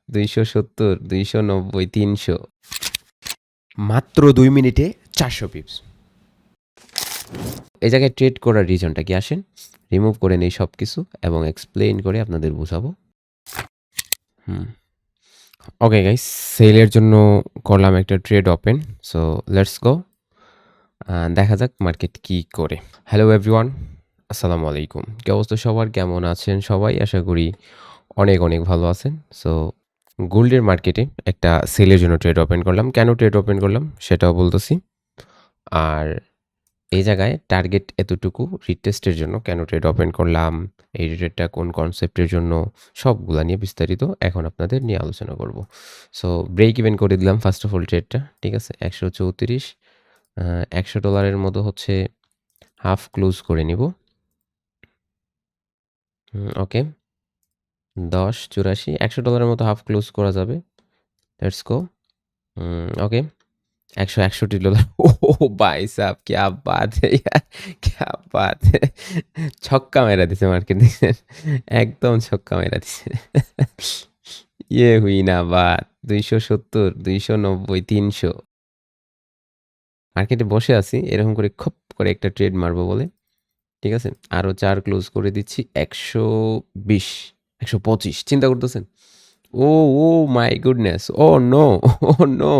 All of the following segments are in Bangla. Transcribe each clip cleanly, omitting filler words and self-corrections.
270, 290, 300। মাত্র 2 মিনিটে 400 পিপস। এই জায়গায় ট্রেড করার রিজনটা কি আসেন রিমুভ করে নেই সব কিছু এবং এক্সপ্লেইন করে আপনাদের বোঝাবো। ওকে গাইস, সেলের জন্য করলাম একটা trade open. So let's go, দেখা যাক মার্কেট কি করে। হ্যালো এভরিওয়ান, আসসালামু আলাইকুম। কি অবস্থা সবার, কেমন আছেন সবাই? আশা করি অনেক অনেক ভালো আছেন। সো গোল্ডের মার্কেটে একটা সেলের জন্য ট্রেড ওপেন করলাম। কেন ট্রেড ওপেন করলাম সেটাও বলতেছি। আর এই জায়গায় টার্গেট এতটুকু রিটেস্টের জন্য কেন ট্রেড ওপেন করলাম, এই ট্রেডটা কোন কনসেপ্টের জন্য, সবগুলা নিয়ে বিস্তারিত এখন আপনাদের নিয়ে আলোচনা করব। সো ব্রেক ইভেন করে দিলাম ফার্স্ট অফ অল ট্রেডটা, ঠিক আছে। 134, $100 মতো হচ্ছে হাফ ক্লোজ করে নিব। ওকে, 10.84, $100 মতো হাফ ক্লোজ করা যাবে। Let's go. ওকে, $161। ও ভাই সাব, क्या बात है यार, क्या बात है। ছক্কা মেরা দিছে মার্কেট, দেখছেন? একদম ছক্কা মেরা দিছে। ইয়ে হুই না বাত। 270, 290, 300। মার্কেটে বসে আছি এরকম করে খপ করে একটা ট্রেড মারবো বলে, ঠিক আছে। আরও 4 ক্লোজ করে দিচ্ছি। 120, 125। চিন্তা করতেছেন? Oh oh my goodness, oh no, oh no,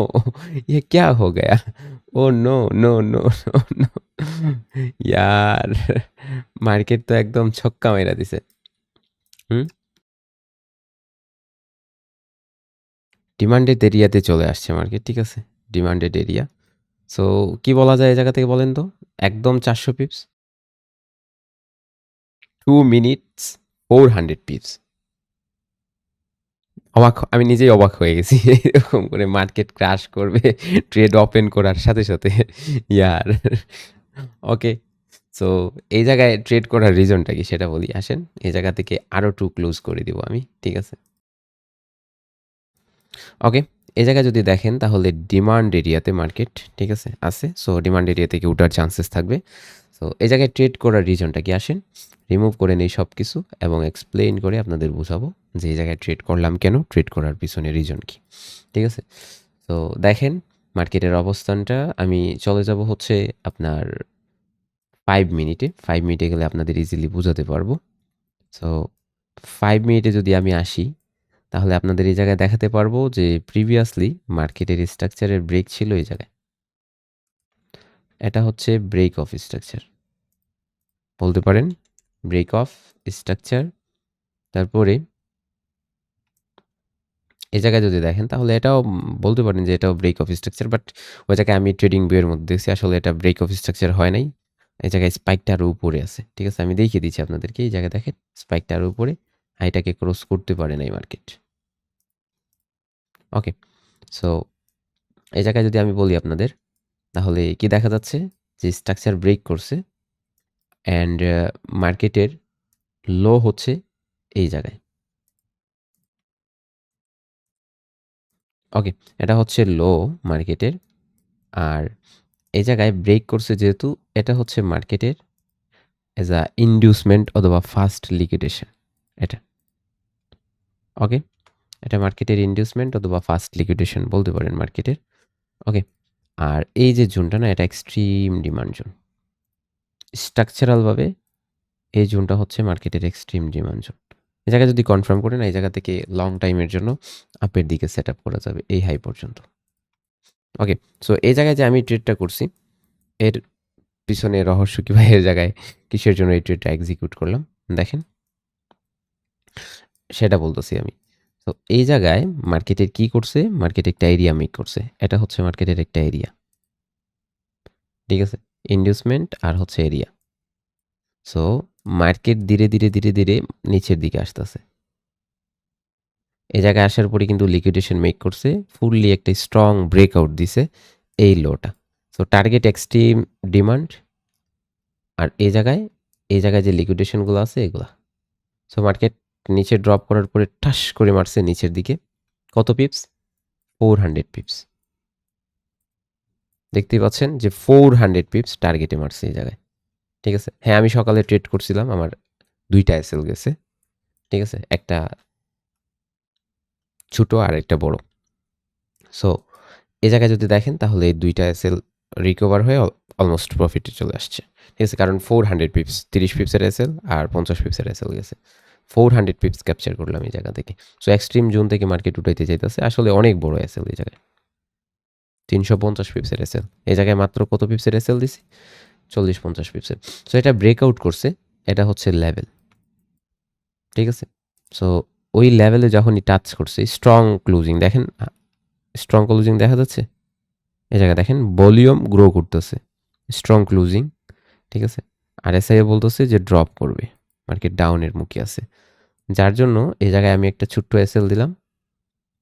ये क्या हो गया? Oh no no no no no. यार মার্কেট তো একদম ছক্কা মাইরা দিছে। হুম, ডিমান্ডেড এরিয়াতে চলে আসছে মার্কেট, ঠিক আছে। Demanded area. সো কি বলা যায় এই জায়গা থেকে বলেন তো? একদম 400 পিপস, 2 মিনিটস 400 পিপস। আমি নিজেই অবাক হয়ে গেছি। এরকম করে মার্কেট ক্রাশ করবে ট্রেড ওপেন করার সাথে সাথে। ইয়ার ওকে। সো এই জায়গায় ট্রেড করার রিজনটা কি সেটা বলি, আসেন। এই জায়গা থেকে আরও 2 ক্লোজ করে দিব আমি, ঠিক আছে। ওকে, এই জায়গায় যদি দেখেন তাহলে ডিমান্ড এরিয়াতে মার্কেট, ঠিক আছে, আছে। সো ডিমান্ড এরিয়া থেকে উঠার চান্সেস থাকবে। সো এই জায়গায় ট্রেড করার রিজনটা কি আসেন রিমুভ করে নেই সব কিছু এবং এক্সপ্লেইন করে আপনাদের বোঝাবো যে এই জায়গায় ট্রেড করলাম কেন, ট্রেড করার পিছনে রিজন কি, ঠিক আছে। তো দেখেন মার্কেটের অবস্থানটা, আমি চলে যাব হচ্ছে আপনার 5 মিনিটে। 5 মিনিটে গেলে আপনাদের ইজিলি বোঝাতে পারবো। সো 5 মিনিটে যদি আমি আসি তাহলে আপনাদের এই জায়গায় দেখাতে পারবো যে প্রিভিয়াসলি মার্কেটের স্ট্রাকচারের ব্রেক ছিল এই জায়গায়। এটা হচ্ছে ব্রেক অফ স্ট্রাকচার বলতে পারেন, ব্রেক অফ স্ট্রাকচার। তারপরে এই জায়গায় যদি দেখেন তাহলে এটাও বলতে পারেন যে এটাও ব্রেক অফ স্ট্রাকচার, বাট ওই জায়গায় আমি ট্রেডিং ভিউয়ের মধ্যে দেখছি আসলে এটা ব্রেক অফ স্ট্রাকচার হয় নাই। এই জায়গায় স্পাইকটা আরও উপরে আছে, ঠিক আছে। আমি দেখিয়ে দিচ্ছি আপনাদেরকে, এই জায়গায় দেখেন স্পাইকটা আরও উপরে, হাইটাকে ক্রস করতে পারে নাই মার্কেট। ওকে, সো এই জায়গায় যদি আমি বলি আপনাদের তাহলে কি দেখা যাচ্ছে যে স্ট্রাকচার ব্রেক করছে অ্যান্ড মার্কেটের লো হচ্ছে এই জায়গায়। ওকে, এটা হচ্ছে লো মার্কেটের। আর এই জায়গায় ব্রেক করছে যেহেতু, এটা হচ্ছে মার্কেটের এজ আ ইনডিউসমেন্ট অথবা ফার্স্ট লিকুইডেশন। এটা ওকে, এটা মার্কেটের ইনডিউসমেন্ট অথবা ফার্স্ট লিকুইডেশন বলতে পারেন মার্কেটের। ওকে, আর এই যে জোনটা না, এটা এক্সট্রিম ডিমান্ড জোন। স্ট্রাকচারালভাবে এই জোনটা হচ্ছে মার্কেটের এক্সট্রিম ডিমান্ড জোন। এই জায়গায় যদি কনফার্ম করেন এই জায়গা থেকে লং টাইমের জন্য আপের দিকে সেট আপ করা যাবে এই হাই পর্যন্ত। ওকে, সো এই জায়গায় যে আমি ট্রেডটা করছি এর পিছনে রহস্য কি, ভাই এর জায়গায় কিসের জন্য এই ট্রেডটা এক্সিকিউট করলাম দেখেন, সেটা বলতেছি আমি। তো এই জায়গায় মার্কেটের কি করছে, মার্কেট একটা এরিয়া মেক করছে। এটা হচ্ছে মার্কেটের একটা এরিয়া, ঠিক আছে। ইনডিউসমেন্ট আর হচ্ছে এরিয়া। সো মার্কেট ধীরে ধীরে ধীরে ধীরে নিচের দিকে আসতেছে। এই জায়গায় আসার পরে কিন্তু লিকুইডেশন মেক করছে, ফুললি একটা স্ট্রং ব্রেকআউট দিছে এই লোটা। So target extreme demand. আর এই জায়গায় যে লিকুইডেশনগুলো আছে এগুলা। সো মার্কেট নিচে ড্রপ করার পরে ঠাস করে মারছে নিচের দিকে। কত পিপস? 400 পিপস। দেখতেই পাচ্ছেন যে 400 পিপস টার্গেটে মারছে এই জায়গায়, ঠিক আছে। হ্যাঁ, আমি সকালে ট্রেড করছিলাম, আমার 2টা এসএল গেছে, ঠিক আছে। একটা ছোট আর একটা বড়। সো এই জায়গায় যদি দেখেন তাহলে এই ২ টা এসএল রিকভার হয়ে অলমোস্ট প্রফিটে চলে আসছে। ঠিক আছে? কারণ 400 পিপস, ৩০ পিপসের এসএল আর ৫০ পিপসের এসএল গেছে। 400 পিপস ক্যাপচার করলাম এই জায়গা থেকে। সো এক্সট্রিম জোন থেকে মার্কেট উঠাইতে চাইতেছে। আসলে অনেক বড় এসএল এই জায়গায়। ৩৫০ পিপসের এসএল। এই জায়গায় মাত্র কত পিপসের এসএল দিছি? ৪০-৫০ পিপসের। সো এটা ব্রেকআউট করছে। এটা হচ্ছে লেভেল। ঠিক আছে? সো ওই লেভেলে যখনই টাচ করছে স্ট্রং ক্লোজিং দেখেন, স্ট্রং ক্লোজিং দেখা যাচ্ছে? এই জায়গায় দেখেন ভলিউম গ্রো করতেছে। স্ট্রং ক্লোজিং, ঠিক আছে? আর এসআইও বলতেছে যে ড্রপ করবে। মার্কেট ডাউনের মুখে আছে। যার জন্য এই জায়গায় আমি একটা ছোট্ট এসএল দিলাম।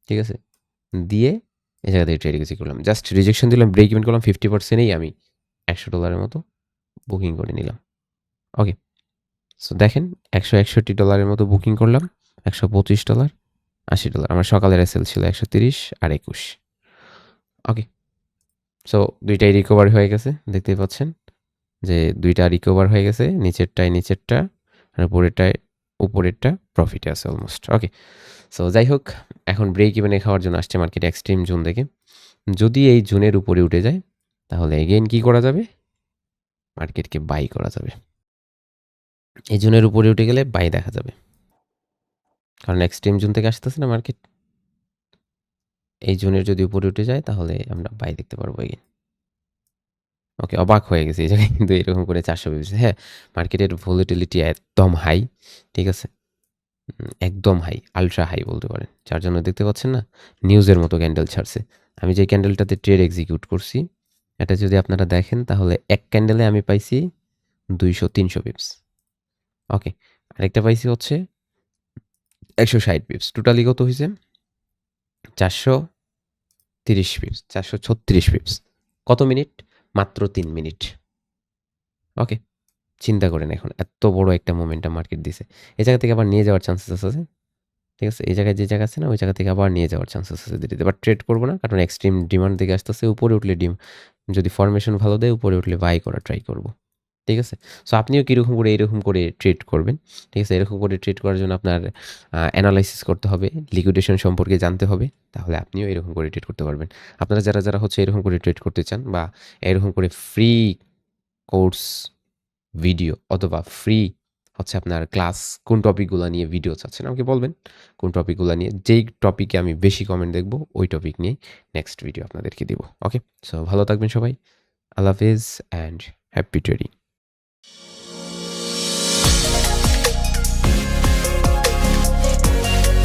ঠিক আছে? দিয়ে এই জায়গা থেকে ট্রেড এক্সিট করলাম। জাস্ট রিজেকশন দিলাম, ব্রেক ইভেন করলাম 50%-এই আমি $100 মতো বুকিং করে নিলাম। ওকে। সো দেখেন $161 মতো বুকিং করলাম। $125, $80 আমার সকালের এসএল ছিল 130 আর 21। ওকে। সো ২ টাই রিকভার হয়ে গেছে। দেখতেই পাচ্ছেন যে ২ টা রিকভার হয়ে গেছে। নিচেরটা আর উপরেরটা প্রফিটে আছে অলমোস্ট। ওকে। সো যাই হোক, এখন ব্রেক ইভেনে খাওয়ার জন্য আসছে মার্কেট এক্সট্রিম জোন থেকে। যদি এই জোনের উপরে উঠে যায় তাহলে এগেইন কি করা যাবে? মার্কেটকে বাই করা যাবে। এই জোনের উপরে উঠে গেলে বাই দেখা যাবে। কারণ এক্সট্রিম জোন থেকে আসতেছে না মার্কেট। এই জোনের যদি উপরে উঠে যায় তাহলে আমরা বাই দেখতে পারবো এগেইন। ওকে, অবাক হয়ে গেছি এই জায়গায় কিন্তু এরকম করে 400 পিপস। হ্যাঁ, মার্কেটের ভোলাটিলিটি একদম হাই। ঠিক আছে? একদম হাই, আল্ট্রা হাই বলতে পারেন। যার জন্য দেখতে পাচ্ছেন না? নিউজের মতো ক্যান্ডেল ছাড়ছে। আমি যে ক্যান্ডেলটাতে ট্রেড এক্সিকিউট করছি, এটা যদি আপনারা দেখেন তাহলে এক ক্যান্ডেলে আমি পাইছি 200-300 পিপস। ওকে। আরেকটা পাইছি হচ্ছে 160 পিপস। টোটালি কত হইছে? 430 পিপস, 436 পিপস। কত মিনিট? মাত্র ৩ মিনিট। ওকে। চিন্তা করেন এখন এত বড় একটা মোমেন্টাম মার্কেট দিছে। এই জায়গা থেকে আবার নিয়ে যাওয়ার চান্সেস আছে। ঠিক আছে? এই জায়গায় যে জায়গা আছে না, ওই জায়গা থেকে আবার নিয়ে যাওয়ার চান্সেস আছে ধীরে, ধীরে। বাট ট্রেড করব না। কারণ এক্সট্রিম ডিমান্ড দিকে আসতেছে। উপরে উঠলে যদি ফরমেশন ভালো দেয়, উপরে উঠলে বাই করার ট্রাই করব। ঠিক আছে? সো আপনিও কিরকম করে এরকম করে ট্রেড করবেন। ঠিক আছে? এরকম করে ট্রেড করার জন্য আপনার অ্যানালাইসিস করতে হবে, লিকুইডেশন সম্পর্কে জানতে হবে। তাহলে আপনিও এরকম করে ট্রেড করতে পারবেন। আপনারা যারা হচ্ছে এরকম করে ট্রেড করতে চান বা এরকম করে ফ্রি কোর্স ভিডিও অথবা ফ্রি হচ্ছে আপনার ক্লাস কোন টপিকগুলো নিয়ে ভিডিও চাচ্ছেন আমাকে বলবেন। কোন টপিকগুলো নিয়ে, যেই টপিকে আমি বেশি কমেন্ট দেখব ওই টপিক নিয়ে নেক্সট ভিডিও আপনাদেরকে দিব। ওকে? সো ভালো থাকবেন সবাই। আল্লাহ হাফেজ অ্যান্ড হ্যাপি ট্রেডিং।